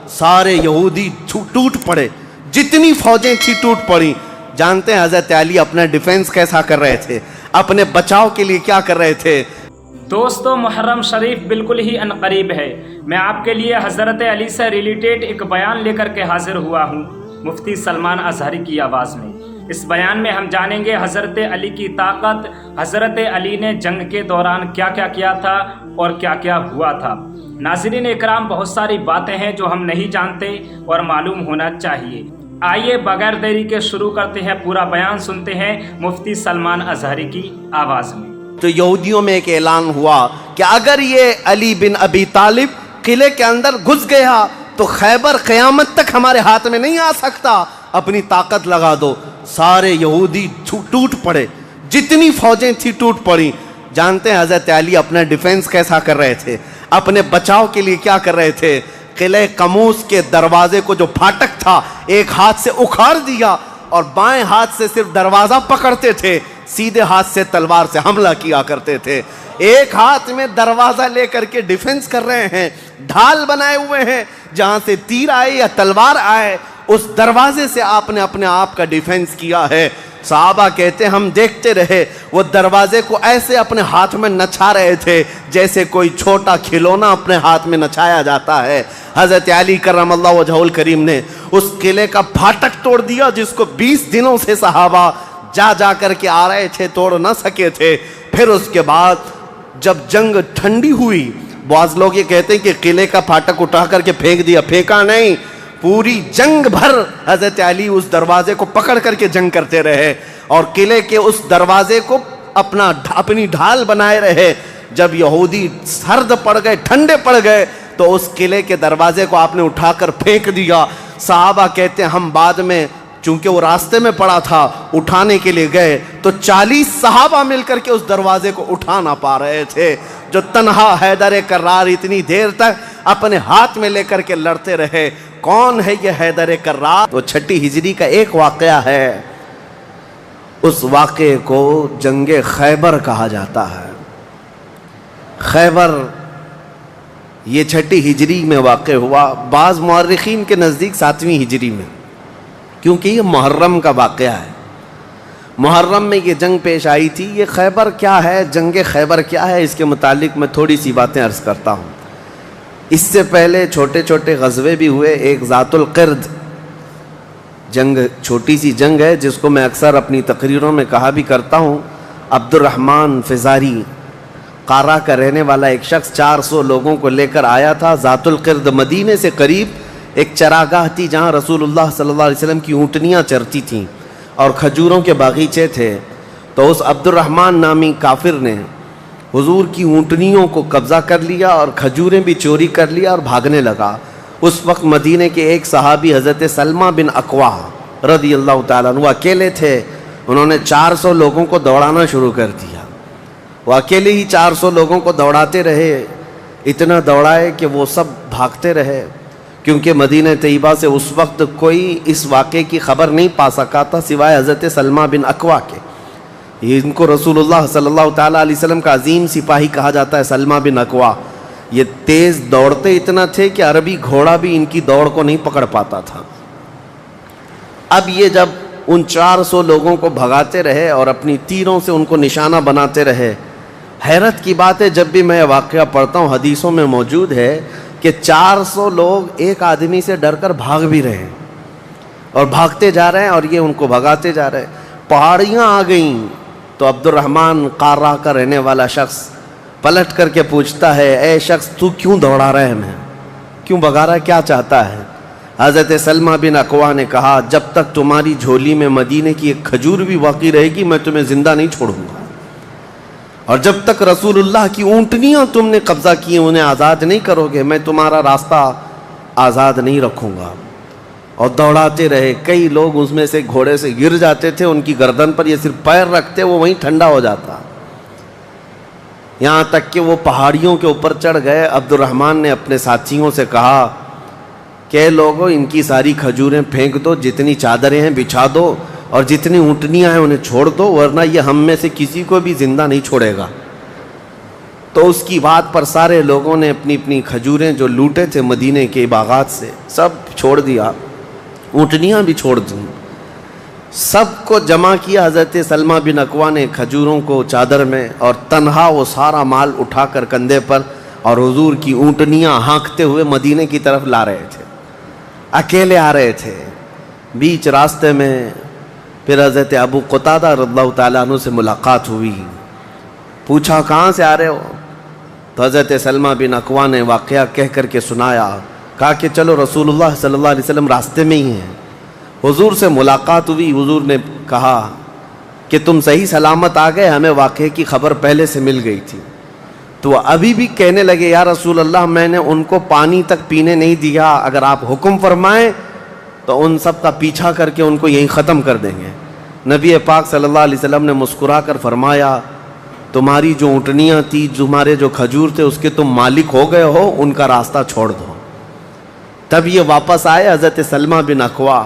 سارے یہودی ٹوٹ پڑے، جتنی فوجیں تھی ٹوٹ پڑی۔ جانتے ہیں حضرت علی اپنا ڈیفینس کیسا کر رہے تھے، اپنے بچاؤ کے لیے کیا کر رہے تھے؟ دوستو، محرم شریف بالکل ہی عنقریب ہے۔ میں آپ کے لیے حضرت علی سے ریلیٹڈ ایک بیان لے کر کے حاضر ہوا ہوں، مفتی سلمان ازہری کی آواز میں۔ اس بیان میں ہم جانیں گے حضرت علی کی طاقت، حضرت علی نے جنگ کے دوران کیا کیا کیا تھا اور کیا کیا ہوا تھا۔ ناظرین اکرام، بہت ساری باتیں ہیں جو ہم نہیں جانتے اور معلوم ہونا چاہیے۔ آئیے بغیر دیری کے شروع کرتے ہیں، پورا بیان سنتے ہیں مفتی سلمان ازہری کی آواز میں۔ تو یہودیوں میں ایک اعلان ہوا کہ اگر یہ علی بن ابی طالب قلعے کے اندر گھس گیا تو خیبر قیامت تک ہمارے ہاتھ میں نہیں آ سکتا، اپنی طاقت لگا دو۔ سارے یہودی ٹوٹ پڑے، جتنی فوجیں تھی ٹوٹ پڑی۔ جانتے ہیں حضرت علی اپنا ڈیفینس کیسا کر رہے تھے، اپنے بچاؤ کے لیے کیا کر رہے تھے؟ قلعہ قموس کے دروازے کو جو پھاٹک تھا ایک ہاتھ سے اکھاڑ دیا اور بائیں ہاتھ سے صرف دروازہ پکڑتے تھے، سیدھے ہاتھ سے تلوار سے حملہ کیا کرتے تھے۔ ایک ہاتھ میں دروازہ لے کر کے ڈیفنس کر رہے ہیں، ڈھال بنائے ہوئے ہیں، جہاں سے تیر آئے یا تلوار آئے اس دروازے سے آپ نے اپنے آپ کا ڈیفنس کیا ہے۔ صحابہ کہتے ہیں ہم دیکھتے رہے، وہ دروازے کو ایسے اپنے ہاتھ میں نچا رہے تھے جیسے کوئی چھوٹا کھلونا اپنے ہاتھ میں نچایا جاتا ہے۔ حضرت علی کرم اللہ وجہہ الکریم نے اس قلعے کا پھاٹک توڑ دیا جس کو 20 دنوں سے صحابہ جا کر کے آ رہے تھے، توڑ نہ سکے تھے۔ پھر اس کے بعد جب جنگ ٹھنڈی ہوئی، بعض لوگ یہ کہتے ہیں کہ قلعے کا پھاٹک اٹھا کر کے پھینک دیا، پھینکا نہیں، پوری جنگ بھر حضرت علی اس دروازے کو پکڑ کر کے جنگ کرتے رہے اور قلعے کے اس دروازے کو اپنی ڈھال بنائے رہے۔ جب یہودی سرد پڑ گئے، ٹھنڈے پڑ گئے تو اس قلعے کے دروازے کو آپ نے اٹھا کر پھینک دیا۔ صحابہ کہتے ہیں ہم بعد میں، چونکہ وہ راستے میں پڑا تھا، اٹھانے کے لیے گئے تو 40 صحابہ مل کر کے اس دروازے کو اٹھا نہ پا رہے تھے۔ جو تنہا حیدر کرار اتنی دیر تک اپنے ہاتھ میں لے کر کے لڑتے رہے۔ کون ہے یہ حیدر کرار؟ وہ 6 ہجری کا ایک واقعہ ہے، اس واقعے کو جنگ خیبر کہا جاتا ہے۔ خیبر یہ 6 ہجری میں واقع ہوا، بعض مورخین کے نزدیک 7ویں ہجری میں، کیونکہ یہ محرم کا واقعہ ہے۔ محرم میں یہ جنگ پیش آئی تھی۔ یہ خیبر کیا ہے، جنگ خیبر کیا ہے، اس کے متعلق میں تھوڑی سی باتیں عرض کرتا ہوں۔ اس سے پہلے چھوٹے چھوٹے غزوے بھی ہوئے۔ ایک ذات القرد جنگ، چھوٹی سی جنگ ہے جس کو میں اکثر اپنی تقریروں میں کہا بھی کرتا ہوں۔ عبد الرحمن فزاری قارہ کا رہنے والا ایک شخص 400 لوگوں کو لے کر آیا تھا ذات القرد۔ مدینے سے قریب ایک چراگاہ تھی جہاں رسول اللہ صلی اللہ علیہ وسلم کی اونٹنیاں چرتی تھیں اور کھجوروں کے باغیچے تھے۔ تو اس عبد الرحمن نامی کافر نے حضور کی اونٹنیوں کو قبضہ کر لیا اور کھجوریں بھی چوری کر لیا اور بھاگنے لگا۔ اس وقت مدینے کے ایک صحابی حضرت سلمہ بن اکوا رضی اللہ تعالیٰ عنہ اکیلے تھے۔ انہوں نے 400 لوگوں کو دوڑانا شروع کر دیا۔ وہ اکیلے ہی 400 لوگوں کو دوڑاتے رہے، اتنا دوڑائے کہ وہ سب بھاگتے رہے، کیونکہ مدینہ طیبہ سے اس وقت کوئی اس واقعے کی خبر نہیں پا سکا تھا سوائے حضرت سلمہ بن اکوا کے۔ ان کو رسول اللہ صلی اللہ تعالیٰ علیہ وسلم کا عظیم سپاہی کہا جاتا ہے، سلمہ بن اکوا۔ یہ تیز دوڑتے اتنا تھے کہ عربی گھوڑا بھی ان کی دوڑ کو نہیں پکڑ پاتا تھا۔ اب یہ جب ان 400 لوگوں کو بھگاتے رہے اور اپنی تیروں سے ان کو نشانہ بناتے رہے، حیرت کی بات ہے جب بھی میں واقعہ پڑھتا ہوں حدیثوں میں موجود ہے کہ 400 لوگ ایک آدمی سے ڈر کر بھاگ بھی رہے ہیں اور بھاگتے جا رہے ہیں اور یہ ان کو بھگاتے جا رہے ہیں۔ پہاڑیاں آ گئیں تو عبد الرحمن قارہ کا رہنے والا شخص پلٹ کر کے پوچھتا ہے، اے شخص تو کیوں دوڑا رہا ہے، ہمیں کیوں بھگا رہا ہے، کیا چاہتا ہے؟ حضرت سلمہ بن اکوا نے کہا جب تک تمہاری جھولی میں مدینے کی ایک کھجور بھی باقی رہے گی میں تمہیں زندہ نہیں چھوڑوں گا، اور جب تک رسول اللہ کی اونٹنیاں تم نے قبضہ کی انہیں آزاد نہیں کرو گے میں تمہارا راستہ آزاد نہیں رکھوں گا۔ اور دوڑاتے رہے۔ کئی لوگ اس میں سے گھوڑے سے گر جاتے تھے، ان کی گردن پر یہ صرف پیر رکھتے وہ وہیں ٹھنڈا ہو جاتا، یہاں تک کہ وہ پہاڑیوں کے اوپر چڑھ گئے۔ عبد الرحمن نے اپنے ساتھیوں سے کہا کہ لوگوں ان کی ساری کھجوریں پھینک دو، جتنی چادریں ہیں بچھا دو اور جتنی اونٹنیاں ہیں انہیں چھوڑ دو، ورنہ یہ ہم میں سے کسی کو بھی زندہ نہیں چھوڑے گا۔ تو اس کی بات پر سارے لوگوں نے اپنی اپنی کھجوریں جو لوٹے تھے مدینے کے باغات سے سب چھوڑ دیا، اونٹنیاں بھی چھوڑ دیں، سب کو جمع کیا۔ حضرت سلمہ بن اکوع نے کھجوروں کو چادر میں اور تنہا وہ سارا مال اٹھا کر کندھے پر، اور حضور کی اونٹنیاں ہانکتے ہوئے مدینے کی طرف لا رہے تھے، اکیلے آ رہے تھے۔ بیچ راستے میں پھر حضرت ابو قتادہ رضی اللہ تعالیٰ عنہ سے ملاقات ہوئی، پوچھا کہاں سے آ رہے ہو؟ تو حضرت سلمہ بن اکوع نے واقعہ کہہ کر کے سنایا، کہا کہ چلو رسول اللہ صلی اللہ علیہ وسلم راستے میں ہی ہیں۔ حضور سے ملاقات ہوئی، حضور نے کہا کہ تم صحیح سلامت آ گئے، ہمیں واقعے کی خبر پہلے سے مل گئی تھی۔ تو ابھی بھی کہنے لگے یا رسول اللہ میں نے ان کو پانی تک پینے نہیں دیا، اگر آپ حکم فرمائیں تو ان سب کا پیچھا کر کے ان کو یہیں ختم کر دیں گے۔ نبی پاک صلی اللہ علیہ وسلم نے مسکرا کر فرمایا تمہاری جو اونٹنیاں تھی، تمہارے جو کھجور تھے، اس کے تم مالک ہو گئے ہو، ان کا راستہ چھوڑ دو۔ تب یہ واپس آئے حضرت سلمہ بن اکوع۔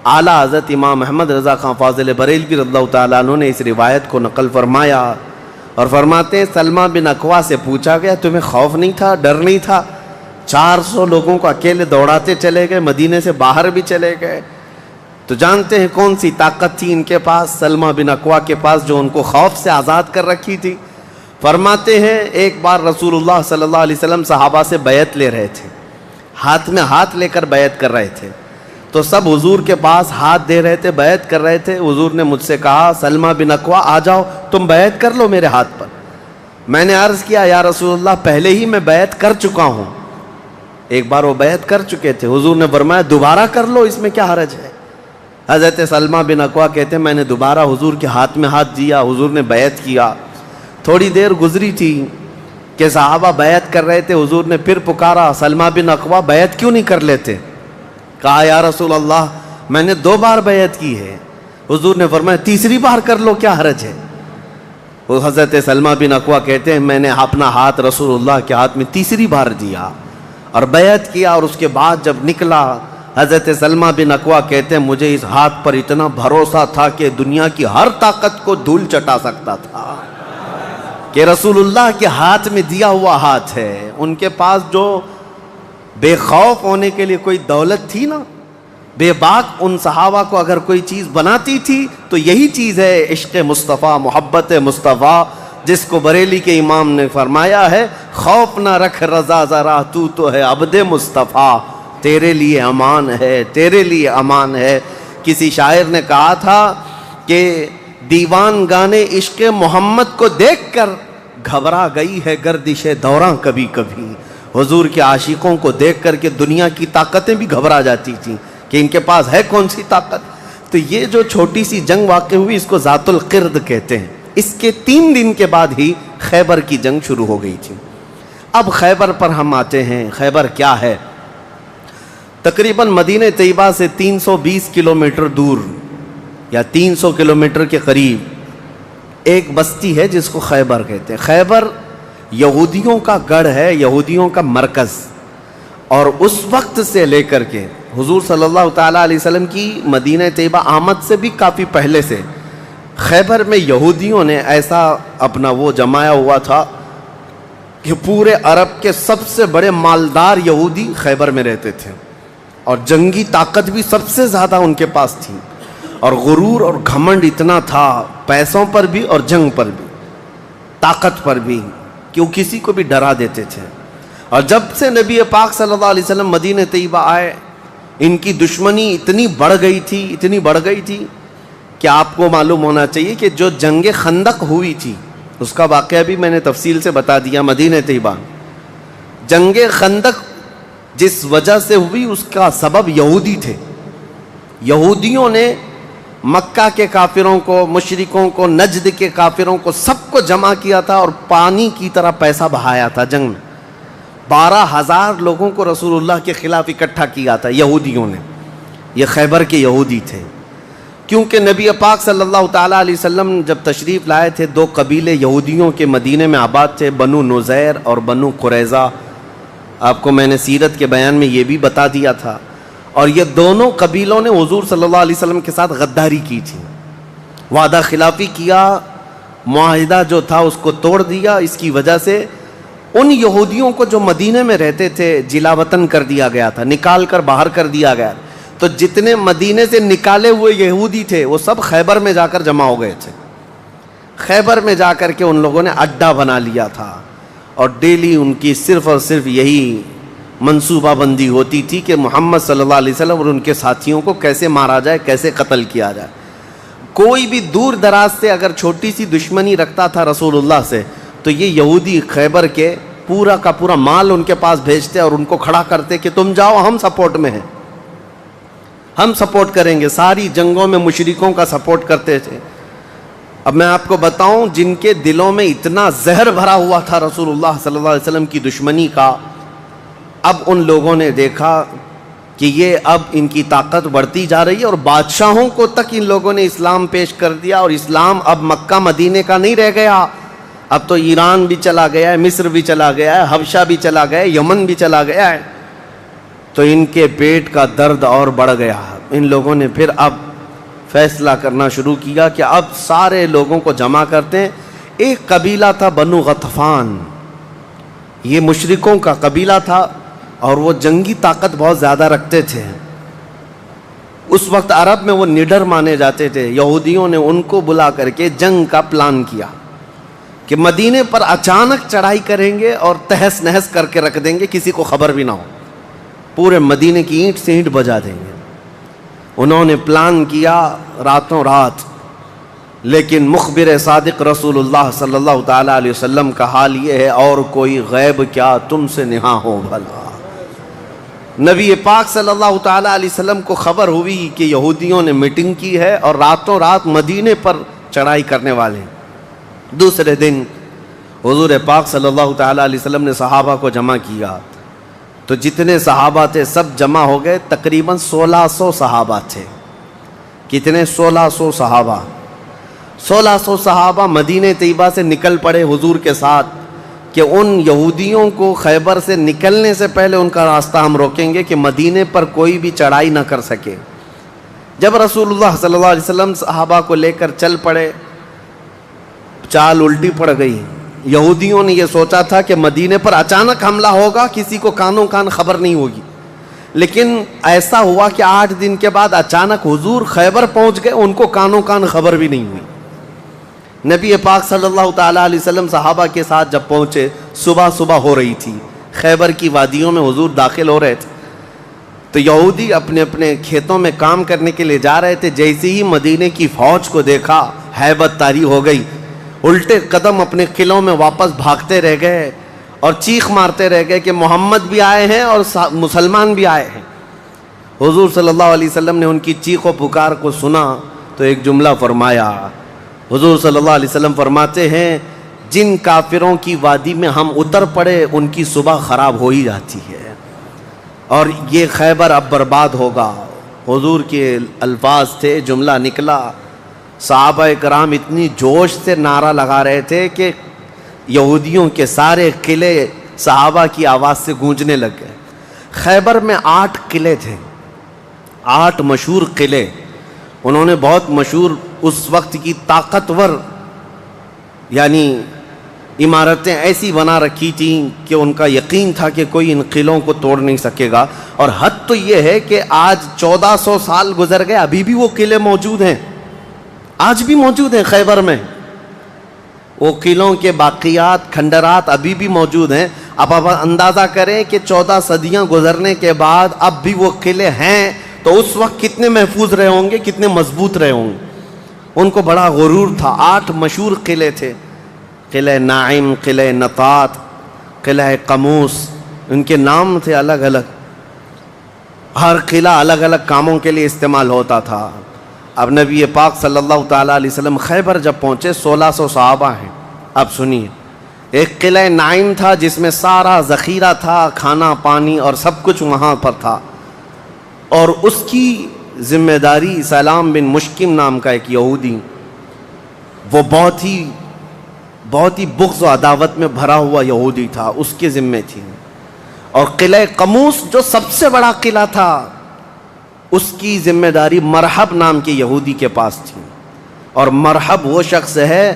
اعلیٰ حضرت امام احمد رضا خان فاضل بریلوی رضی اللہ تعالیٰ عنہ نے اس روایت کو نقل فرمایا اور فرماتے ہیں سلمہ بن اکوع سے پوچھا گیا تمہیں خوف نہیں تھا، ڈر نہیں تھا؟ 400 لوگوں کو اکیلے دوڑاتے چلے گئے، مدینے سے باہر بھی چلے گئے۔ تو جانتے ہیں کون سی طاقت تھی ان کے پاس، سلمہ بن اکوع کے پاس، جو ان کو خوف سے آزاد کر رکھی تھی۔ فرماتے ہیں ایک بار رسول اللہ صلی اللہ علیہ وسلم صحابہ سے بیعت لے رہے تھے، ہاتھ میں ہاتھ لے کر بیعت کر رہے تھے، تو سب حضور کے پاس ہاتھ دے رہے تھے، بیعت کر رہے تھے۔ حضور نے مجھ سے کہا سلمہ بن اکوع آ جاؤ، تم بیعت کر لو میرے ہاتھ پر۔ میں نے عرض کیا یا رسول اللہ پہلے ہی میں بیعت کر چکا ہوں، ایک بار وہ بیعت کر چکے تھے۔ حضور نے فرمایا دوبارہ کر لو، اس میں کیا حرج ہے؟ حضرت سلمہ بن اکوع کہتے ہیں میں نے دوبارہ حضور کے ہاتھ میں ہاتھ دیا، حضور نے بیعت کیا۔ تھوڑی دیر گزری تھی کہ صحابہ بیعت کر رہے تھے، حضور نے پھر پکارا سلمہ بن اکوع بیعت کیوں نہیں کر لیتے؟ کہا یا رسول اللہ میں نے 2 بار بیعت کی ہے۔ حضور نے فرمایا تیسری بار کر لو، کیا حرج ہے؟ وہ حضرت سلمہ بن اکوع کہتے ہیں میں نے اپنا ہاتھ رسول اللہ کے ہاتھ میں تیسری بار دیا اور بیعت کیا، اور اس کے بعد جب نکلا حضرت سلمہ بن اکوع کہتے ہیں مجھے اس ہاتھ پر اتنا بھروسہ تھا کہ دنیا کی ہر طاقت کو دھول چٹا سکتا تھا، کہ رسول اللہ کے ہاتھ میں دیا ہوا ہاتھ ہے۔ ان کے پاس جو بے خوف ہونے کے لیے کوئی دولت تھی نا، بے باک ان صحابہ کو اگر کوئی چیز بناتی تھی تو یہی چیز ہے عشق مصطفیٰ، محبت مصطفیٰ، جس کو بریلی کے امام نے فرمایا ہے خوف نہ رکھ رضا ذرا تو ہے عبد مصطفیٰ، تیرے لیے امان ہے، تیرے لیے امان ہے۔ کسی شاعر نے کہا تھا کہ دیوان گانے عشق محمد کو دیکھ کر گھبرا گئی ہے گردش دوراں کبھی کبھی۔ حضور کے عاشقوں کو دیکھ کر کے دنیا کی طاقتیں بھی گھبرا جاتی تھیں کہ ان کے پاس ہے کون سی طاقت۔ تو یہ جو چھوٹی سی جنگ واقع ہوئی اس کو ذات القرد کہتے ہیں۔ اس کے 3 دن کے بعد ہی خیبر کی جنگ شروع ہو گئی تھی۔ اب خیبر پر ہم آتے ہیں۔ خیبر کیا ہے؟ تقریباً مدینہ طیبہ سے 320 کلومیٹر دور یا 300 کلومیٹر کے قریب ایک بستی ہے جس کو خیبر کہتے ہیں۔ خیبر یہودیوں کا گڑھ ہے، یہودیوں کا مرکز، اور اس وقت سے لے کر کے حضور صلی اللہ تعالیٰ علیہ وسلم کی مدینہ طیبہ آمد سے بھی کافی پہلے سے خیبر میں یہودیوں نے ایسا اپنا وہ جمایا ہوا تھا کہ پورے عرب کے سب سے بڑے مالدار یہودی خیبر میں رہتے تھے، اور جنگی طاقت بھی سب سے زیادہ ان کے پاس تھی، اور غرور اور گھمنڈ اتنا تھا، پیسوں پر بھی اور جنگ پر بھی، طاقت پر بھی، کہ وہ کسی کو بھی ڈرا دیتے تھے۔ اور جب سے نبی پاک صلی اللہ علیہ وسلم مدینہ طیبہ آئے ان کی دشمنی اتنی بڑھ گئی تھی کہ آپ کو معلوم ہونا چاہیے کہ جو جنگ خندق ہوئی تھی اس کا واقعہ بھی میں نے تفصیل سے بتا دیا۔ مدینہ طیبہ جنگ خندق جس وجہ سے ہوئی اس کا سبب یہودی تھے۔ یہودیوں نے مکہ کے کافروں کو، مشرکوں کو، نجد کے کافروں کو، سب کو جمع کیا تھا اور پانی کی طرح پیسہ بہایا تھا جنگ میں۔ 12,000 لوگوں کو رسول اللہ کے خلاف اکٹھا کیا تھا یہودیوں نے۔ یہ خیبر کے یہودی تھے، کیونکہ نبی پاک صلی اللہ تعالیٰ علیہ وسلم جب تشریف لائے تھے 2 قبیلے یہودیوں کے مدینے میں آباد تھے، بنو نذیر اور بنو قریظہ۔ آپ کو میں نے سیرت کے بیان میں یہ بھی بتا دیا تھا، اور یہ دونوں قبیلوں نے حضور صلی اللہ علیہ وسلم کے ساتھ غداری کی تھی، وعدہ خلافی کیا، معاہدہ جو تھا اس کو توڑ دیا. اس کی وجہ سے ان یہودیوں کو جو مدینے میں رہتے تھے جلا وطن کر دیا گیا تھا, نکال کر باہر کر دیا گیا. تو جتنے مدینے سے نکالے ہوئے یہودی تھے وہ سب خیبر میں جا کر جمع ہو گئے تھے. خیبر میں جا کر کے ان لوگوں نے اڈا بنا لیا تھا, اور ڈیلی ان کی صرف اور صرف یہی منصوبہ بندی ہوتی تھی کہ محمد صلی اللہ علیہ وسلم اور ان کے ساتھیوں کو کیسے مارا جائے, کیسے قتل کیا جائے. کوئی بھی دور دراز سے اگر چھوٹی سی دشمنی رکھتا تھا رسول اللہ سے, تو یہ یہودی خیبر کے پورا کا پورا مال ان کے پاس بھیجتے اور ان کو کھڑا کرتے کہ تم جاؤ, ہم سپورٹ میں ہیں, ہم سپورٹ کریں گے. ساری جنگوں میں مشرکوں کا سپورٹ کرتے تھے. اب میں آپ کو بتاؤں, جن کے دلوں میں اتنا زہر بھرا ہوا تھا رسول اللہ صلی اللہ علیہ وسلم کی دشمنی کا, اب ان لوگوں نے دیکھا کہ یہ اب ان کی طاقت بڑھتی جا رہی ہے, اور بادشاہوں کو تک ان لوگوں نے اسلام پیش کر دیا, اور اسلام اب مکہ مدینے کا نہیں رہ گیا, اب تو ایران بھی چلا گیا ہے, مصر بھی چلا گیا ہے, حبشہ بھی چلا گیا ہے, یمن بھی چلا گیا ہے. تو ان کے پیٹ کا درد اور بڑھ گیا. ان لوگوں نے پھر اب فیصلہ کرنا شروع کیا کہ اب سارے لوگوں کو جمع کرتے ہیں. ایک قبیلہ تھا بنو غطفان, یہ مشرکوں کا قبیلہ تھا, اور وہ جنگی طاقت بہت زیادہ رکھتے تھے. اس وقت عرب میں وہ نڈر مانے جاتے تھے. یہودیوں نے ان کو بلا کر کے جنگ کا پلان کیا کہ مدینے پر اچانک چڑھائی کریں گے اور تہس نہس کر کے رکھ دیں گے, کسی کو خبر بھی نہ ہو, پورے مدینے کی اینٹ سے اینٹ بجا دیں گے. انہوں نے پلان کیا راتوں رات, لیکن مخبر صادق رسول اللہ صلی اللہ تعالیٰ علیہ وسلم کا حال یہ ہے, اور کوئی غیب کیا تم سے نہاں ہو بھلا. نبی پاک صلی اللہ تعالیٰ علیہ وسلم کو خبر ہوئی کہ یہودیوں نے میٹنگ کی ہے اور راتوں رات مدینے پر چڑھائی کرنے والے ہیں. دوسرے دن حضور پاک صلی اللہ تعالیٰ علیہ وسلم نے صحابہ کو جمع کیا, تو جتنے صحابہ تھے سب جمع ہو گئے. تقریباً 1600 صحابہ تھے. کتنے؟ 1600 صحابہ. 1600 صحابہ مدینہ طیبہ سے نکل پڑے حضور کے ساتھ کہ ان یہودیوں کو خیبر سے نکلنے سے پہلے ان کا راستہ ہم روکیں گے کہ مدینے پر کوئی بھی چڑھائی نہ کر سکے. جب رسول اللہ صلی اللہ علیہ وسلم صحابہ کو لے کر چل پڑے, چال الٹی پڑ گئی. یہودیوں نے یہ سوچا تھا کہ مدینے پر اچانک حملہ ہوگا, کسی کو کانوں کان خبر نہیں ہوگی, لیکن ایسا ہوا کہ 8 دن کے بعد اچانک حضور خیبر پہنچ گئے, ان کو کانوں کان خبر بھی نہیں ہوئی. نبی پاک صلی اللہ تعالیٰ علیہ وسلم صحابہ کے ساتھ جب پہنچے, صبح ہو رہی تھی, خیبر کی وادیوں میں حضور داخل ہو رہے تھے. تو یہودی اپنے اپنے کھیتوں میں کام کرنے کے لیے جا رہے تھے. جیسے ہی مدینے کی فوج کو دیکھا, ہیبت طاری ہو گئی, الٹے قدم اپنے قلعوں میں واپس بھاگتے رہ گئے اور چیخ مارتے رہ گئے کہ محمد بھی آئے ہیں اور مسلمان بھی آئے ہیں. حضور صلی اللہ علیہ وسلم نے ان کی چیخ و پکار کو سنا تو ایک جملہ فرمایا. حضور صلی اللہ علیہ وسلم فرماتے ہیں, جن کافروں کی وادی میں ہم اتر پڑے ان کی صبح خراب ہو ہی جاتی ہے, اور یہ خیبر اب برباد ہوگا. حضور کے الفاظ تھے, جملہ نکلا. صحابہ کرام اتنی جوش سے نعرہ لگا رہے تھے کہ یہودیوں کے سارے قلعے صحابہ کی آواز سے گونجنے لگ گئے. خیبر میں 8 قلعے تھے, 8 مشہور قلعے. انہوں نے بہت مشہور اس وقت کی طاقتور یعنی عمارتیں ایسی بنا رکھی تھیں کہ ان کا یقین تھا کہ کوئی ان قلعوں کو توڑ نہیں سکے گا. اور حد تو یہ ہے کہ آج 1400 سال گزر گئے, ابھی بھی وہ قلعے موجود ہیں, آج بھی موجود ہیں خیبر میں. وہ قلعوں کے باقیات, کھنڈرات ابھی بھی موجود ہیں. اب آپ اندازہ کریں کہ 14 صدیاں گزرنے کے بعد اب بھی وہ قلعے ہیں, تو اس وقت کتنے محفوظ رہے ہوں گے, کتنے مضبوط رہے ہوں گے. ان کو بڑا غرور تھا. 8 مشہور قلعے تھے, قلعہ ناعم, قلعہ نطات, قلعہ قموس. ان کے نام تھے الگ الگ, ہر قلعہ الگ الگ کاموں کے لیے استعمال ہوتا تھا. اب نبی پاک صلی اللہ تعالیٰ علیہ وسلم خیبر جب پہنچے, 1600 صحابہ ہیں. اب سنیے, ایک قلعہ ناعم تھا جس میں سارا ذخیرہ تھا, کھانا پانی اور سب کچھ وہاں پر تھا, اور اس کی ذمہ داری سلام بن مشکم نام کا ایک یہودی, وہ بہت ہی بغض و عداوت میں بھرا ہوا یہودی تھا, اس کے ذمہ تھی. اور قلعہ قموس جو سب سے بڑا قلعہ تھا, اس کی ذمہ داری مرحب نام کے یہودی کے پاس تھی. اور مرحب وہ شخص ہے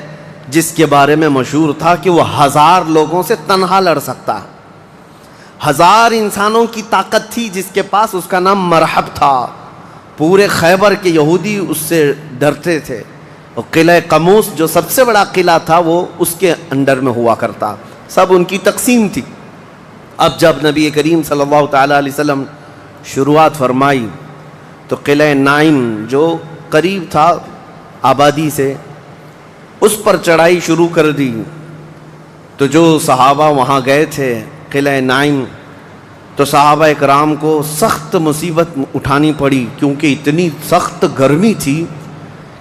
جس کے بارے میں مشہور تھا کہ وہ 1000 لوگوں سے تنہا لڑ سکتا ہے. 1000 انسانوں کی طاقت تھی جس کے پاس. اس کا نام مرحب تھا. پورے خیبر کے یہودی اس سے ڈرتے تھے. اور قلعہ قموس جو سب سے بڑا قلعہ تھا وہ اس کے انڈر میں ہوا کرتا. سب ان کی تقسیم تھی. اب جب نبی کریم صلی اللہ تعالیٰ علیہ وسلم شروعات فرمائی تو قلعہ نائم جو قریب تھا آبادی سے اس پر چڑھائی شروع کر دی. تو جو صحابہ وہاں گئے تھے قلعہ نائم تو صحابہ اکرام کو سخت مصیبت اٹھانی پڑی کیونکہ اتنی سخت گرمی تھی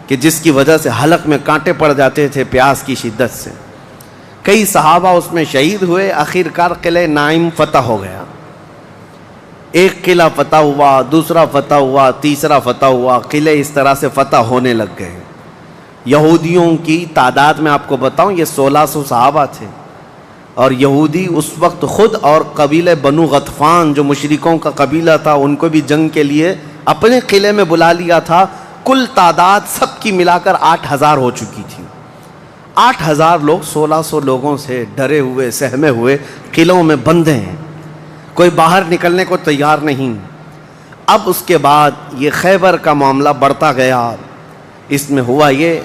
کہ جس کی وجہ سے حلق میں کانٹے پڑ جاتے تھے پیاس کی شدت سے. کئی صحابہ اس میں شہید ہوئے. آخر کار قلعہ نائم فتح ہو گیا. ایک قلعہ فتح ہوا, دوسرا فتح ہوا, تیسرا فتح ہوا. قلعے اس طرح سے فتح ہونے لگ گئے. یہودیوں کی تعداد میں آپ کو بتاؤں یہ 1600 صحابہ تھے. اور یہودی اس وقت خود اور قبیلہ بنو غطفان جو مشرکوں کا قبیلہ تھا ان کو بھی جنگ کے لیے اپنے قلعے میں بلا لیا تھا. کل تعداد سب کی ملا کر 8000 ہو چکی تھی. 8000 لوگ 1600 لوگوں سے ڈرے ہوئے سہمے ہوئے قلعوں میں بندے ہیں. کوئی باہر نکلنے کو تیار نہیں. اب اس کے بعد یہ خیبر کا معاملہ بڑھتا گیا. اس میں ہوا یہ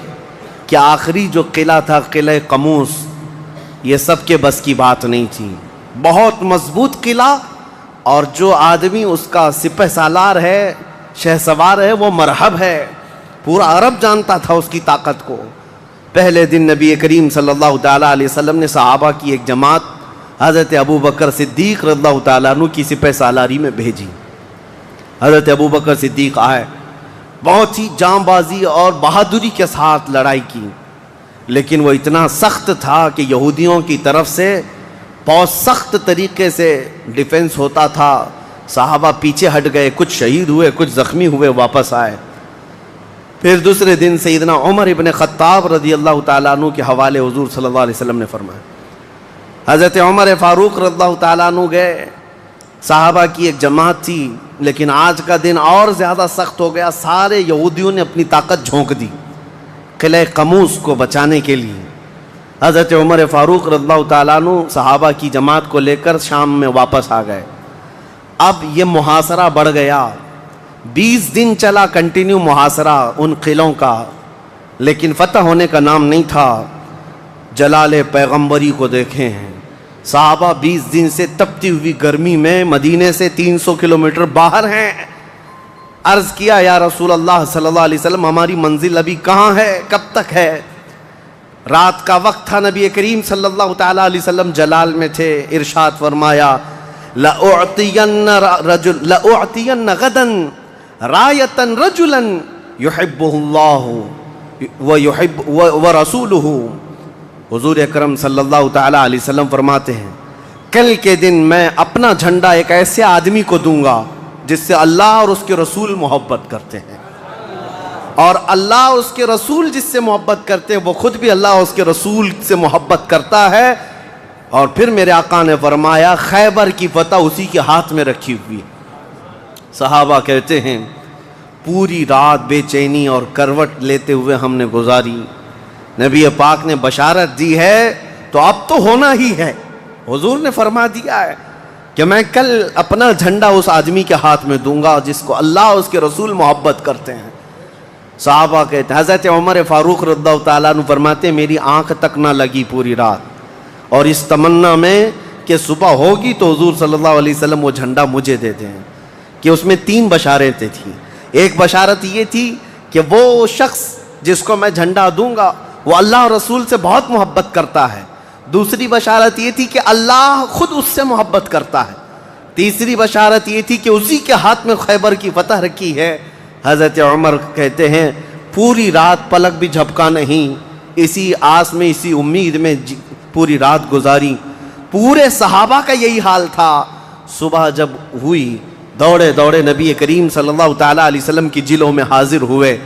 کہ آخری جو قلعہ تھا قلعہ قموس یہ سب کے بس کی بات نہیں تھی. بہت مضبوط قلعہ اور جو آدمی اس کا سپہ سالار ہے شہ سوار ہے وہ مرحب ہے. پورا عرب جانتا تھا اس کی طاقت کو. پہلے دن نبی کریم صلی اللہ تعالیٰ علیہ وسلم نے صحابہ کی ایک جماعت حضرت ابو بکر صدیق رضی اللہ تعالیٰ عنہ کی سپہ سالاری میں بھیجی. حضرت ابو بکر صدیق آئے. بہت ہی جام بازی اور بہادری کے ساتھ لڑائی کی. لیکن وہ اتنا سخت تھا کہ یہودیوں کی طرف سے بہت سخت طریقے سے ڈیفنس ہوتا تھا. صحابہ پیچھے ہٹ گئے. کچھ شہید ہوئے, کچھ زخمی ہوئے, واپس آئے. پھر دوسرے دن سیدنا عمر ابن خطاب رضی اللہ تعالیٰ عنہ کے حوالے حضور صلی اللہ علیہ وسلم نے فرمایا. حضرت عمر فاروق رضی اللہ تعالیٰ عنہ گئے. صحابہ کی ایک جماعت تھی لیکن آج کا دن اور زیادہ سخت ہو گیا. سارے یہودیوں نے اپنی طاقت جھونک دی قلعہ قموس کو بچانے کے لیے. حضرت عمر فاروق رضی اللہ تعالیٰ عنہ صحابہ کی جماعت کو لے کر شام میں واپس آ گئے. اب یہ محاصرہ بڑھ گیا. 20 دن چلا کنٹینیو محاصرہ ان قلعوں کا, لیکن فتح ہونے کا نام نہیں تھا. جلال پیغمبری کو دیکھیں ہیں. صحابہ 20 دن سے تپتی ہوئی گرمی میں مدینے سے 300 کلومیٹر باہر ہیں. عرض کیا یا رسول اللہ صلی اللہ علیہ وسلم ہماری منزل ابھی کہاں ہے, کب تک ہے؟ رات کا وقت تھا. نبی کریم صلی اللہ تعالیٰ علیہ وسلم جلال میں تھے. ارشاد فرمایا لَأُعْتِيَنَّ غَدًا رَایَةً رَجُلًا يُحِبُّهُ اللَّهُ وَرَسُولُهُ. حضور اکرم صلی اللہ تعالیٰ علیہ وسلم فرماتے ہیں کل کے دن میں اپنا جھنڈا ایک ایسے آدمی کو دوں گا جس سے اللہ اور اس کے رسول محبت کرتے ہیں, اور اللہ اور اس کے رسول جس سے محبت کرتے ہیں وہ خود بھی اللہ اور اس کے رسول سے محبت کرتا ہے. اور پھر میرے آقا نے فرمایا خیبر کی فتح اسی کے ہاتھ میں رکھی ہوئی. صحابہ کہتے ہیں پوری رات بے چینی اور کروٹ لیتے ہوئے ہم نے گزاری. نبی پاک نے بشارت دی ہے تو اب تو ہونا ہی ہے. حضور نے فرما دیا ہے کہ میں کل اپنا جھنڈا اس آدمی کے ہاتھ میں دوں گا جس کو اللہ اور اس کے رسول محبت کرتے ہیں. صحابہ کہتے ہیں حضرت عمر فاروق رضی اللہ تعالیٰ عنہ فرماتے ہیں میری آنکھ تک نہ لگی پوری رات, اور اس تمنا میں کہ صبح ہوگی تو حضور صلی اللہ علیہ وسلم وہ جھنڈا مجھے دے دیں. کہ اس میں 3 بشارتیں تھیں. ایک بشارت یہ تھی کہ وہ شخص جس کو میں جھنڈا دوں گا وہ اللہ اور رسول سے بہت محبت کرتا ہے. دوسری بشارت یہ تھی کہ اللہ خود اس سے محبت کرتا ہے. تیسری بشارت یہ تھی کہ اسی کے ہاتھ میں خیبر کی فتح رکھی ہے. حضرت عمر کہتے ہیں پوری رات پلک بھی جھپکا نہیں, اسی آس میں اسی امید میں پوری رات گزاری. پورے صحابہ کا یہی حال تھا. صبح جب ہوئی دوڑے دوڑے نبی کریم صلی اللہ تعالیٰ علیہ وسلم کی جلوں میں حاضر ہوئے.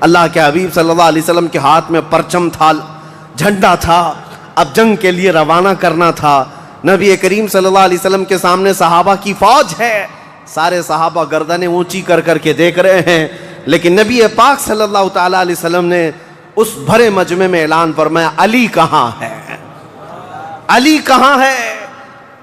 اللہ کے حبیب صلی اللہ علیہ وسلم کے ہاتھ میں پرچم تھا, جھنڈا تھا. اب جنگ کے لیے روانہ کرنا تھا. نبی کریم صلی اللہ علیہ وسلم کے سامنے صحابہ کی فوج ہے. سارے صحابہ گردنیں اونچی کر کر کے دیکھ رہے ہیں, لیکن نبی پاک صلی اللہ تعالیٰ علیہ وسلم نے اس بھرے مجمع میں اعلان فرمایا علی کہاں ہے، علی کہاں ہے؟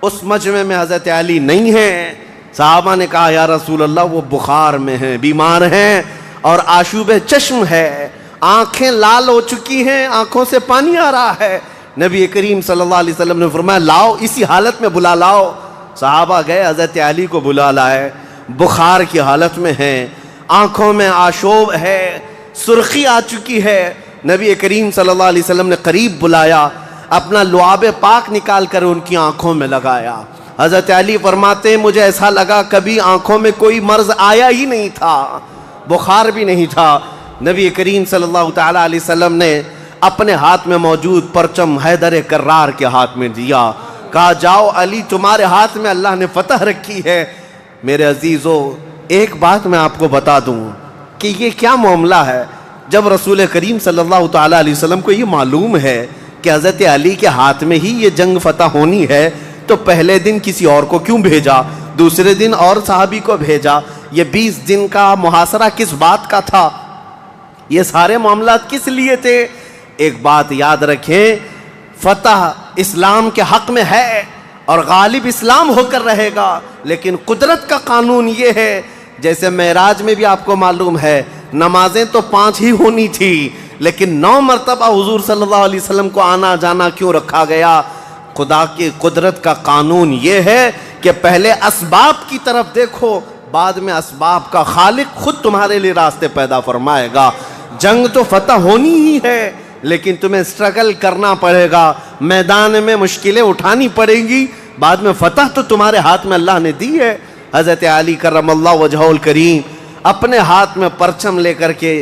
اس مجمع میں حضرت علی نہیں ہے۔ صحابہ نے کہا یا رسول اللہ وہ بخار میں ہیں، بیمار ہیں اور آشوب چشم ہے، آنکھیں لال ہو چکی ہیں، آنکھوں سے پانی آ رہا ہے۔ نبی کریم صلی اللہ علیہ وسلم نے فرمایا لاؤ، اسی حالت میں بلا لاؤ۔ صحابہ گئے، حضرت علی کو بلا لائے، بخار کی حالت میں ہیں، آنکھوں میں آشوب ہے، سرخی آ چکی ہے۔ نبی کریم صلی اللہ علیہ وسلم نے قریب بلایا، اپنا لعاب پاک نکال کر ان کی آنکھوں میں لگایا۔ حضرت علی فرماتے ہیں مجھے ایسا لگا کبھی آنکھوں میں کوئی مرض آیا ہی نہیں تھا، بخار بھی نہیں تھا۔ نبی کریم صلی اللہ تعالیٰ علیہ وسلم نے اپنے ہاتھ میں موجود پرچم حیدر کرار کے ہاتھ میں دیا، کہا جاؤ علی تمہارے ہاتھ میں اللہ نے فتح رکھی ہے۔ میرے عزیزو ایک بات میں آپ کو بتا دوں کہ یہ کیا معاملہ ہے، جب رسول کریم صلی اللہ تعالیٰ علیہ وسلم کو یہ معلوم ہے کہ حضرت علی کے ہاتھ میں ہی یہ جنگ فتح ہونی ہے تو پہلے دن کسی اور کو کیوں بھیجا، دوسرے دن اور صحابی کو بھیجا؟ یہ 20 دن کا محاصرہ کس بات کا تھا؟ یہ سارے معاملات کس لیے تھے؟ ایک بات یاد رکھیں، فتح اسلام کے حق میں ہے اور غالب اسلام ہو کر رہے گا، لیکن قدرت کا قانون یہ ہے، جیسے معراج میں بھی آپ کو معلوم ہے نمازیں تو 5 ہی ہونی تھی، لیکن 9 مرتبہ حضور صلی اللہ علیہ وسلم کو آنا جانا کیوں رکھا گیا؟ خدا کی قدرت کا قانون یہ ہے کہ پہلے اسباب کی طرف دیکھو، بعد میں اسباب کا خالق خود تمہارے لیے راستے پیدا فرمائے گا۔ جنگ تو فتح ہونی ہی ہے، لیکن تمہیں سٹرگل کرنا پڑے گا، میدان میں مشکلیں اٹھانی پڑیں گی، بعد میں فتح تو تمہارے ہاتھ میں اللہ نے دی ہے۔ حضرت علی کرم اللہ وجہہ الکریم اپنے ہاتھ میں پرچم لے کر کے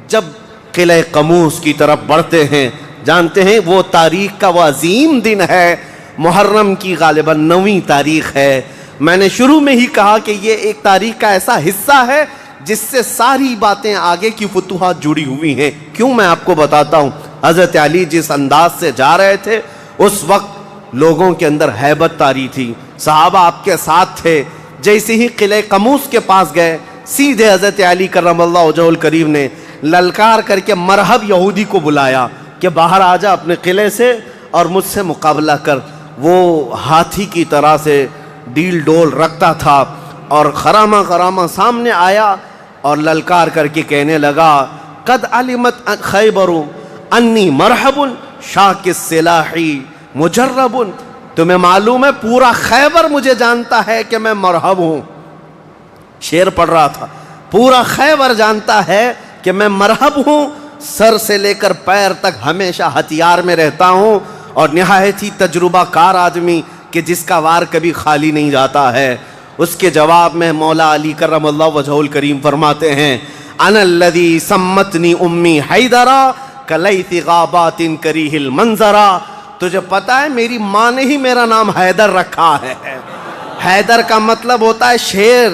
جب قلعہ قموس کی طرف بڑھتے ہیں، جانتے ہیں وہ تاریخ کا وہ عظیم دن ہے، محرم کی غالباً 9ویں تاریخ ہے۔ میں نے شروع میں ہی کہا کہ یہ ایک تاریخ کا ایسا حصہ ہے جس سے ساری باتیں آگے کی فتوحات جڑی ہوئی ہیں۔ کیوں میں آپ کو بتاتا ہوں، حضرت علی جس انداز سے جا رہے تھے اس وقت لوگوں کے اندر ہیبت طاری تھی، صحابہ آپ کے ساتھ تھے۔ جیسے ہی قلعہ قموس کے پاس گئے، سیدھے حضرت علی کرم اللہ وجہہ الکریم نے للکار کر کے مرحب یہودی کو بلایا کہ باہر آ جا اپنے قلعے سے اور مجھ سے مقابلہ کر۔ وہ ہاتھی کی طرح سے ڈیل ڈول رکھتا تھا اور خرامہ خرامہ سامنے آیا اور للکار کر کے کہنے لگا قد علمت خیبر انی مرحب شاک السلاحی مجرب، تمہیں معلوم ہے پورا خیبر مجھے جانتا ہے کہ میں مرحب ہوں۔ شعر پڑھ رہا تھا، پورا خیبر جانتا ہے کہ میں مرحب ہوں، سر سے لے کر پیر تک ہمیشہ ہتھیار میں رہتا ہوں اور نہایت ہی تجربہ کار آدمی کہ جس کا وار کبھی خالی نہیں جاتا ہے۔ اس کے جواب میں مولا علی کرم اللہ وجہہ الکریم فرماتے ہیں انا الذی سمتنی امی حیدرا کلیث غابات کریہ المنظرا، تجھے پتا ہے میری ماں نے ہی میرا نام حیدر رکھا ہے۔ حیدر کا مطلب ہوتا ہے شیر،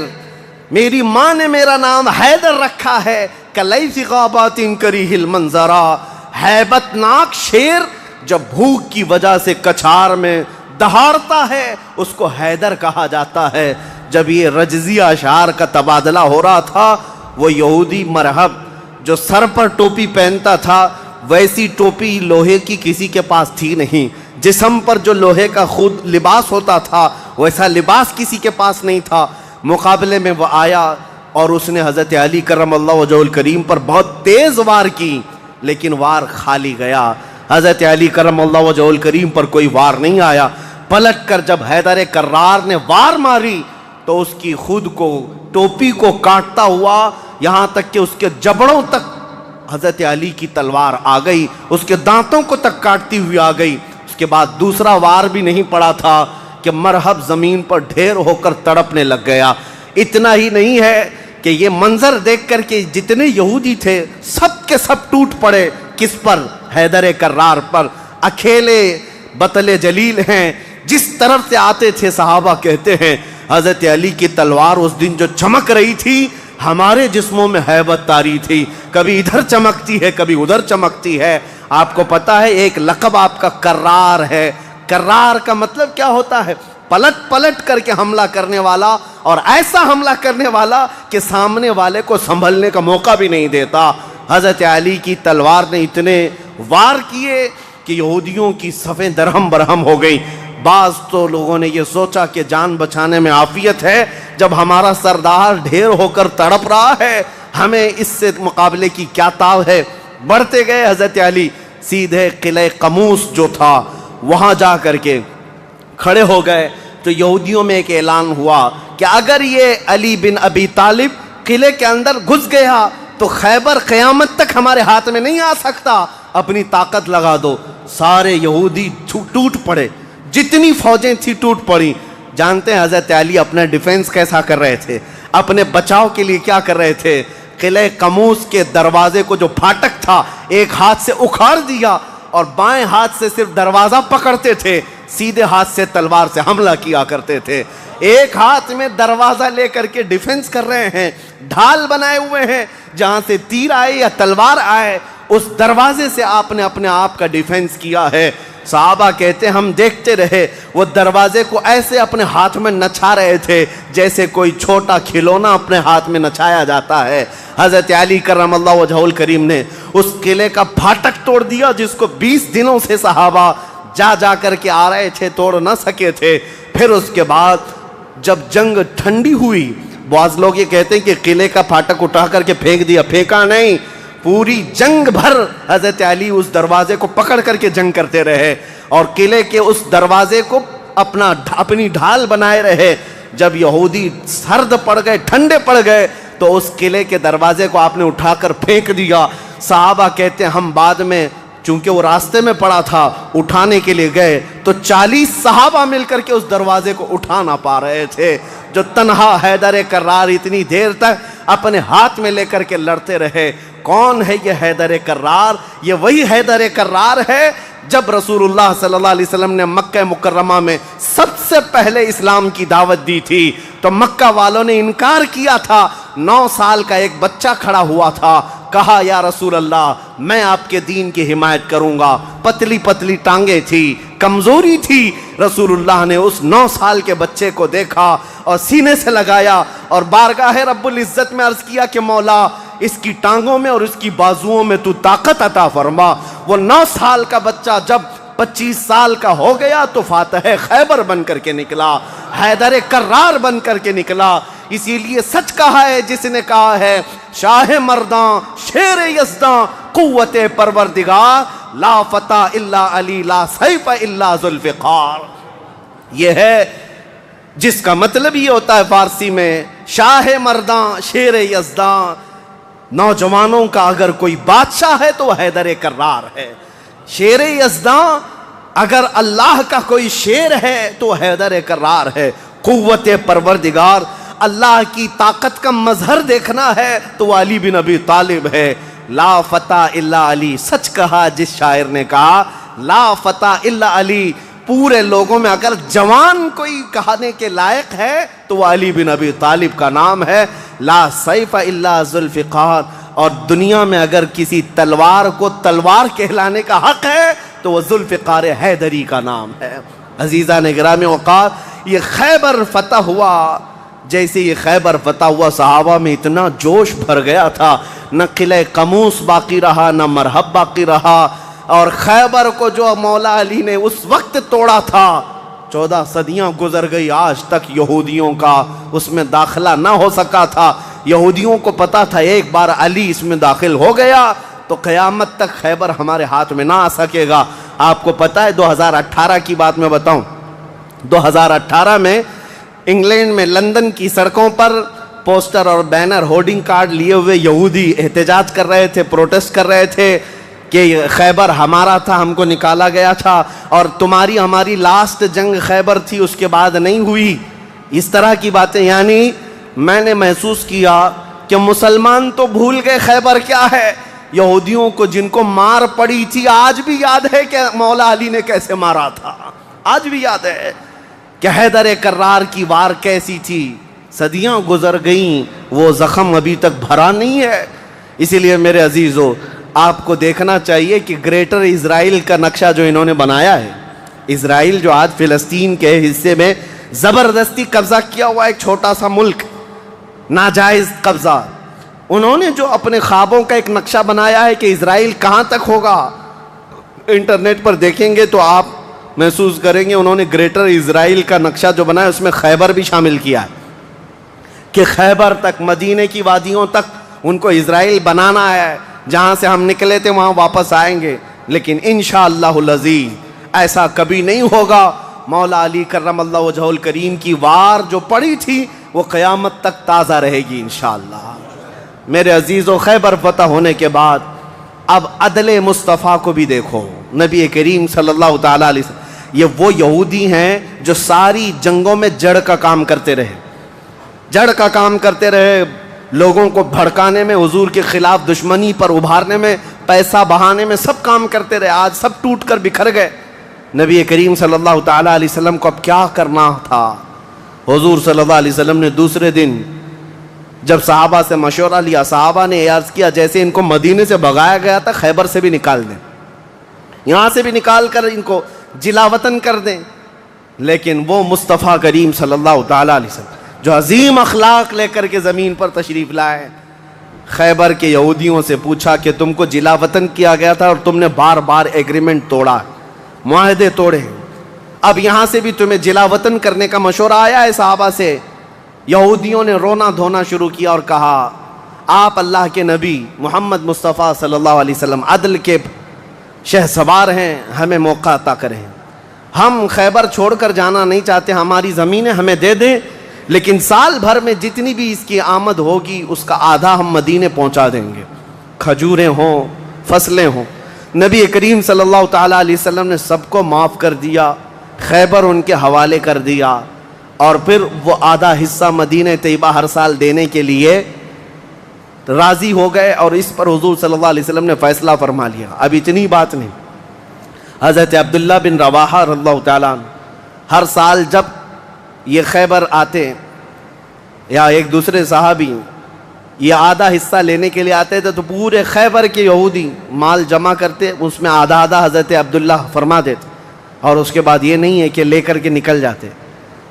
میری ماں نے میرا نام حیدر رکھا ہے کلیث غابات کریہ المنظرا، ہیبت ناک شیر جب بھوک کی وجہ سے کچھار میں دہاڑتا ہے اس کو حیدر کہا جاتا ہے۔ جب یہ رجزیہ اشعار کا تبادلہ ہو رہا تھا، وہ یہودی مرحب جو سر پر ٹوپی پہنتا تھا ویسی ٹوپی لوہے کی کسی کے پاس تھی نہیں، جسم پر جو لوہے کا خود لباس ہوتا تھا ویسا لباس کسی کے پاس نہیں تھا۔ مقابلے میں وہ آیا اور اس نے حضرت علی کرم اللہ وجہہ الکریم پر بہت تیز وار کی، لیکن وار خالی گیا۔ حضرت علی کرم اللہ وجہہ الکریم پر کوئی وار نہیں آیا۔ پلٹ کر جب حیدر کرار نے وار ماری تو اس کی خود کو ٹوپی کو کاٹتا ہوا یہاں تک کہ اس کے جبڑوں تک حضرت علی کی تلوار آ گئی، اس کے دانتوں کو تک کاٹتی ہوئی آ گئی۔ اس کے بعد دوسرا وار بھی نہیں پڑا تھا کہ مرحب زمین پر ڈھیر ہو کر تڑپنے لگ گیا۔ اتنا ہی نہیں ہے کہ یہ منظر دیکھ کر کے جتنے یہودی تھے سب کے سب ٹوٹ پڑے۔ کس پر؟ حیدر کرار پر۔ اکیلے بطل جلیل ہیں، جس طرف سے آتے تھے صحابہ کہتے ہیں حضرت علی کی تلوار اس دن جو چمک رہی تھی ہمارے جسموں میں ہیبت طاری تھی، کبھی ادھر چمکتی ہے کبھی ادھر چمکتی ہے۔ آپ کو پتا ہے ایک لقب آپ کا کرار ہے۔ کرار کا مطلب کیا ہوتا ہے؟ پلٹ پلٹ کر کے حملہ کرنے والا، اور ایسا حملہ کرنے والا کہ سامنے والے کو سنبھلنے کا موقع بھی نہیں دیتا۔ حضرت علی کی تلوار نے اتنے وار کیے کہ یہودیوں کی صفیں درہم برہم ہو گئیں. بعض تو لوگوں نے یہ سوچا کہ جان بچانے میں عافیت ہے، جب ہمارا سردار ڈھیر ہو کر تڑپ رہا ہے ہمیں اس سے مقابلے کی کیا تاب ہے. بڑھتے گئے حضرت علی سیدھے قلعہ قموس جو تھا وہاں جا کر کے کھڑے ہو گئے تو یہودیوں میں ایک اعلان ہوا کہ اگر یہ علی بن ابی طالب قلعے کے اندر گھس گیا تو خیبر قیامت تک ہمارے ہاتھ میں نہیں آ سکتا، اپنی طاقت لگا دو. سارے یہودی ٹوٹ پڑے، جتنی فوجیں تھی ٹوٹ پڑی. جانتے ہیں حضرت علی اپنا ڈیفنس کیسا کر رہے تھے، اپنے بچاؤ کے لیے کیا کر رہے تھے؟ قلعہ قموس کے دروازے کو جو پھاٹک تھا ایک ہاتھ سے اکھاڑ دیا اور بائیں ہاتھ سے صرف دروازہ پکڑتے تھے، سیدھے ہاتھ سے تلوار سے حملہ کیا کرتے تھے. ایک ہاتھ میں دروازہ لے کر کے ڈیفنس کر رہے ہیں، ڈھال بنائے ہوئے ہیں، جہاں سے تیر آئے یا تلوار آئے اس دروازے سے آپ نے اپنے آپ کا ڈیفنس کیا ہے. صحابہ کہتے ہم دیکھتے رہے، وہ دروازے کو ایسے اپنے ہاتھ میں نچا رہے تھے جیسے کوئی چھوٹا کھلونا اپنے ہاتھ میں نچایا جاتا ہے. حضرت علی کرم اللہ وجہہ الکریم نے اس قلعے کا پھاٹک توڑ دیا جس کو 20 دنوں سے صحابہ جا کر کے آ رہے تھے، توڑ نہ سکے تھے. پھر اس کے بعد جب جنگ ٹھنڈی ہوئی، بعض لوگ یہ کہتے ہیں کہ قلعے کا پھاٹک اٹھا کر کے پھینک دیا، پھینکا نہیں. پوری جنگ بھر حضرت علی اس دروازے کو پکڑ کر کے جنگ کرتے رہے اور قلعے کے اس دروازے کو اپنی ڈھال بنائے رہے. جب یہودی سرد پڑ گئے، ٹھنڈے پڑ گئے تو اس قلعے کے دروازے کو آپ نے اٹھا کر پھینک دیا. صحابہ کہتے ہیں ہم بعد میں چونکہ وہ راستے میں پڑا تھا اٹھانے کے لیے گئے تو 40 صحابہ مل کر کے اس دروازے کو اٹھا نہ پا رہے تھے. جو تنہا حیدر کرار اتنی دیر تک اپنے ہاتھ میں لے کر کے لڑتے رہے. کون ہے یہ حیدر کرار؟ یہ وہی حیدر کرار ہے جب رسول اللہ صلی اللہ علیہ وسلم نے مکہ مکرمہ میں سب سے پہلے اسلام کی دعوت دی تھی تو مکہ والوں نے انکار کیا تھا. 9 سال کا ایک بچہ کھڑا ہوا تھا، کہا یا رسول اللہ میں آپ کے دین کی حمایت کروں گا. پتلی پتلی ٹانگیں تھی، کمزوری تھی. رسول اللہ نے اس 9 سال کے بچے کو دیکھا اور سینے سے لگایا اور بارگاہ رب العزت میں عرض کیا کہ مولا اس کی ٹانگوں میں اور اس کی بازوؤں میں تو طاقت عطا فرما. وہ 9 سال کا بچہ جب 25 سال کا ہو گیا تو فاتح خیبر بن کر کے نکلا، حیدر کرار بن کر کے نکلا. اسی لیے سچ کہا ہے جس نے کہا ہے شاہ مرداں شیر یزداں قوت پروردگار، لا فتح الا علی لا سیف الا ذوالفقار. یہ ہے جس کا مطلب یہ ہوتا ہے فارسی میں شاہ مرداں شیر یزداں. نوجوانوں کا اگر کوئی بادشاہ ہے تو وہ حیدر کرار ہے. شیر یزداں اگر اللہ کا کوئی شیر ہے تو حیدر کرار ہے. قوت پروردگار اللہ کی طاقت کا مظہر دیکھنا ہے تو وہ علی بن ابی طالب ہے. لا فتح الا علی. سچ کہا جس شاعر نے کہا لا فتح الا علی. پورے لوگوں میں اگر جوان کوئی کہانے کے لائق ہے تو وہ علی بن ابی طالب کا نام ہے. لا سیف الا ذوالفقار. اور دنیا میں اگر کسی تلوار کو تلوار کہلانے کا حق ہے تو وہ ذوالفقار حیدری کا نام ہے. عزیزان گرامی وقار، یہ خیبر فتح ہوا. جیسے یہ خیبر فتح ہوا صحابہ میں اتنا جوش بھر گیا تھا، نہ قلعہ قموس باقی رہا نہ مرحب باقی رہا. اور خیبر کو جو مولا علی نے اس وقت توڑا تھا 14 صدیاں گزر گئی، آج تک یہودیوں کا اس میں داخلہ نہ ہو سکا تھا. یہودیوں کو پتا تھا ایک بار علی اس میں داخل ہو گیا تو قیامت تک خیبر ہمارے ہاتھ میں نہ آ سکے گا. آپ کو پتا ہے 2018 کی بات میں بتاؤں، 2018 میں انگلینڈ میں لندن کی سڑکوں پر پوسٹر اور بینر ہورڈنگ کارڈ لیے ہوئے یہودی احتجاج کر رہے تھے، پروٹیسٹ کر رہے تھے کہ خیبر ہمارا تھا، ہم کو نکالا گیا تھا اور تمہاری ہماری لاسٹ جنگ خیبر تھی، اس کے بعد نہیں ہوئی. اس طرح کی باتیں. یعنی میں نے محسوس کیا کہ مسلمان تو بھول گئے خیبر کیا ہے. یہودیوں کو جن کو مار پڑی تھی آج بھی یاد ہے کہ مولا علی نے کیسے مارا تھا. آج بھی یاد ہے کہ حیدر کرار کی وار کیسی تھی. صدیاں گزر گئیں، وہ زخم ابھی تک بھرا نہیں ہے. اسی لیے میرے عزیزو آپ کو دیکھنا چاہیے کہ گریٹر اسرائیل کا نقشہ جو انہوں نے بنایا ہے، اسرائیل جو آج فلسطین کے حصے میں زبردستی قبضہ کیا ہوا ایک چھوٹا سا ملک، ناجائز قبضہ. انہوں نے جو اپنے خوابوں کا ایک نقشہ بنایا ہے کہ اسرائیل کہاں تک ہوگا، انٹرنیٹ پر دیکھیں گے تو آپ محسوس کریں گے انہوں نے گریٹر اسرائیل کا نقشہ جو بنایا اس میں خیبر بھی شامل کیا ہے کہ خیبر تک، مدینے کی وادیوں تک ان کو اسرائیل بنانا ہے، جہاں سے ہم نکلے تھے وہاں واپس آئیں گے، لیکن انشاءاللہ العزیز ایسا کبھی نہیں ہوگا۔ مولا علی کرم اللہ وجہہ الکریم کی وار جو پڑی تھی وہ قیامت تک تازہ رہے گی انشاءاللہ۔ میرے عزیزو، خیبر فتح ہونے کے بعد اب عدل مصطفیٰ کو بھی دیکھو۔ نبی کریم صلی اللہ تعالیٰ علیہ وسلم یہ وہ یہودی ہیں جو ساری جنگوں میں جڑ کا کام کرتے رہے، جڑ کا کام کرتے رہے، لوگوں کو بھڑکانے میں، حضور کے خلاف دشمنی پر ابھارنے میں، پیسہ بہانے میں، سب کام کرتے رہے۔ آج سب ٹوٹ کر بکھر گئے۔ نبی کریم صلی اللہ تعالیٰ علیہ وسلم کو اب کیا کرنا تھا؟ حضور صلی اللہ علیہ وسلم نے دوسرے دن جب صحابہ سے مشورہ لیا، صحابہ نے عرض کیا جیسے ان کو مدینے سے بھگایا گیا تھا خیبر سے بھی نکال دیں، یہاں سے بھی نکال کر ان کو جلا وطن کر دیں۔ لیکن وہ مصطفیٰ کریم صلی اللہ تعالیٰ علیہ وسلم جو عظیم اخلاق لے کر کے زمین پر تشریف لائے، خیبر کے یہودیوں سے پوچھا کہ تم کو جلا وطن کیا گیا تھا اور تم نے بار بار ایگریمنٹ توڑا، معاہدے توڑے، اب یہاں سے بھی تمہیں جلا وطن کرنے کا مشورہ آیا ہے صحابہ سے۔ یہودیوں نے رونا دھونا شروع کیا اور کہا آپ اللہ کے نبی محمد مصطفیٰ صلی اللہ علیہ وسلم عدل کے شہسوار ہیں، ہمیں موقع عطا کریں، ہم خیبر چھوڑ کر جانا نہیں چاہتے، ہماری زمینیں ہمیں دے دیں، لیکن سال بھر میں جتنی بھی اس کی آمد ہوگی اس کا آدھا ہم مدینے پہنچا دیں گے، کھجوریں ہوں، فصلیں ہوں۔ نبی کریم صلی اللہ تعالیٰ علیہ وسلم نے سب کو معاف کر دیا، خیبر ان کے حوالے کر دیا، اور پھر وہ آدھا حصہ مدینہ طیبہ ہر سال دینے کے لیے راضی ہو گئے، اور اس پر حضور صلی اللہ علیہ وسلم نے فیصلہ فرما لیا۔ اب اتنی بات نہیں، حضرت عبداللہ بن رواحہ رضی اللہ تعالیٰ عنہ ہر سال جب یہ خیبر آتے یا ایک دوسرے صحابی یہ آدھا حصہ لینے کے لیے آتے تھے تو پورے خیبر کے یہودی مال جمع کرتے، اس میں آدھا آدھا حضرت عبداللہ فرما دیتے، اور اس کے بعد یہ نہیں ہے کہ لے کر کے نکل جاتے،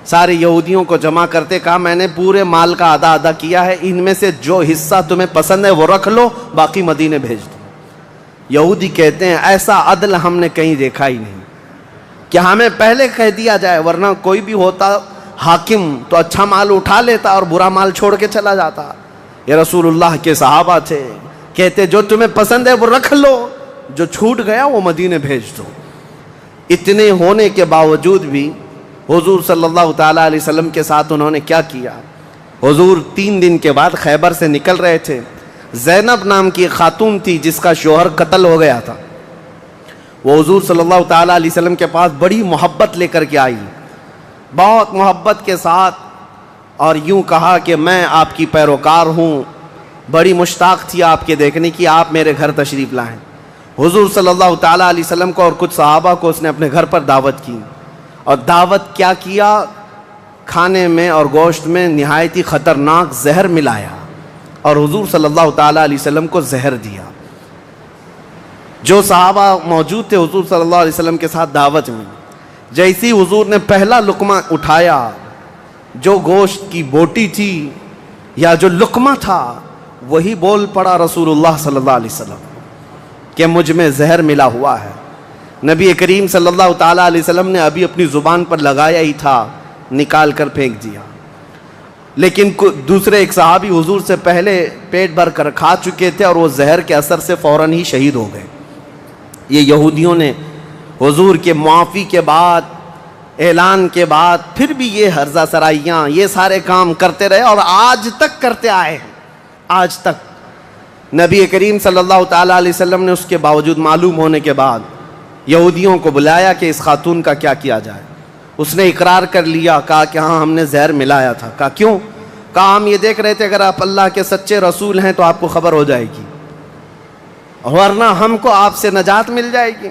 سارے یہودیوں کو جمع کرتے، کہا میں نے پورے مال کا آدھا آدھا کیا ہے، ان میں سے جو حصہ تمہیں پسند ہے وہ رکھ لو، باقی مدینے بھیج دو۔ یہودی کہتے ہیں ایسا عدل ہم نے کہیں دیکھا ہی نہیں کہ ہمیں پہلے کہہ دیا جائے، ورنہ کوئی بھی ہوتا حاکم تو اچھا مال اٹھا لیتا اور برا مال چھوڑ کے چلا جاتا۔ یہ رسول اللہ کے صحابہ تھے، کہتے جو تمہیں پسند ہے وہ رکھ لو، جو چھوٹ گیا وہ مدینے بھیج دو۔ اتنے ہونے کے باوجود بھی حضور صلی اللہ تعالیٰ علیہ وسلم کے ساتھ انہوں نے کیا کیا؟ حضور 3 دن کے بعد خیبر سے نکل رہے تھے، زینب نام کی ایک خاتون تھی جس کا شوہر قتل ہو گیا تھا، وہ حضور صلی اللہ تعالیٰ علیہ وسلم کے پاس بڑی محبت لے کر کے آئی، بہت محبت کے ساتھ، اور یوں کہا کہ میں آپ کی پیروکار ہوں، بڑی مشتاق تھی آپ کے دیکھنے کی، آپ میرے گھر تشریف لائیں۔ حضور صلی اللہ تعالیٰ علیہ وسلم کو اور کچھ صحابہ کو اس نے اپنے گھر پر دعوت کی، اور دعوت کیا کیا؟ کھانے میں اور گوشت میں نہایت ہی خطرناک زہر ملایا اور حضور صلی اللہ تعالیٰ علیہ وسلم کو زہر دیا۔ جو صحابہ موجود تھے حضور صلی اللہ علیہ وسلم کے ساتھ دعوت میں، جیسی حضور نے پہلا لقمہ اٹھایا، جو گوشت کی بوٹی تھی یا جو لقمہ تھا وہی بول پڑا رسول اللہ صلی اللہ علیہ وسلم کہ مجھ میں زہر ملا ہوا ہے۔ نبی کریم صلی اللہ تعالیٰ علیہ وسلم نے ابھی اپنی زبان پر لگایا ہی تھا، نکال کر پھینک دیا، لیکن دوسرے ایک صحابی حضور سے پہلے پیٹ بھر کر کھا چکے تھے اور وہ زہر کے اثر سے فوراً ہی شہید ہو گئے۔ یہ یہودیوں نے حضور کے معافی کے بعد، اعلان کے بعد پھر بھی یہ ہرزہ سرائیاں، یہ سارے کام کرتے رہے اور آج تک کرتے آئے ہیں۔ آج تک نبی کریم صلی اللہ تعالیٰ علیہ وسلم نے اس کے باوجود معلوم ہونے کے بعد یہودیوں کو بلایا کہ اس خاتون کا کیا کیا جائے۔ اس نے اقرار کر لیا، کہا کہ ہاں ہم نے زہر ملایا تھا۔ کہا کیوں؟ کہا ہم یہ دیکھ رہے تھے اگر آپ اللہ کے سچے رسول ہیں تو آپ کو خبر ہو جائے گی، ورنہ ہم کو آپ سے نجات مل جائے گی،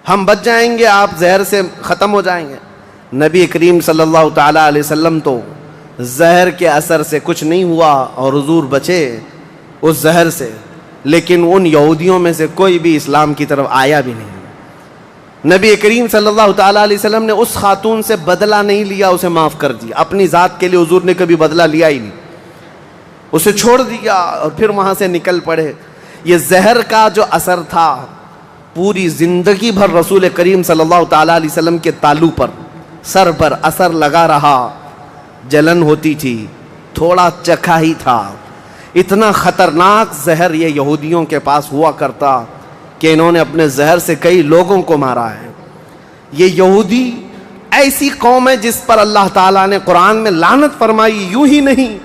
ہم بچ جائیں گے، آپ زہر سے ختم ہو جائیں گے۔ نبی کریم صلی اللہ تعالیٰ علیہ وسلم تو زہر کے اثر سے کچھ نہیں ہوا اور حضور بچے اس زہر سے، لیکن ان یہودیوں میں سے کوئی بھی اسلام کی طرف آیا بھی نہیں۔ نبی کریم صلی اللہ تعالیٰ علیہ وسلم نے اس خاتون سے بدلہ نہیں لیا، اسے معاف کر دیا۔ اپنی ذات کے لیے حضور نے کبھی بدلہ لیا ہی نہیں، اسے چھوڑ دیا اور پھر وہاں سے نکل پڑے. یہ زہر کا جو اثر تھا پوری زندگی بھر رسول کریم صلی اللہ تعالیٰ علیہ وسلم کے تالو پر، سر پر اثر لگا رہا. جلن ہوتی تھی، تھوڑا چکھا ہی تھا. اتنا خطرناک زہر یہ یہودیوں کے پاس ہوا کرتا کہ انہوں نے اپنے زہر سے کئی لوگوں کو مارا ہے. یہ یہودی ایسی قوم ہے جس پر اللہ تعالیٰ نے قرآن میں لعنت فرمائی. یوں ہی نہیں،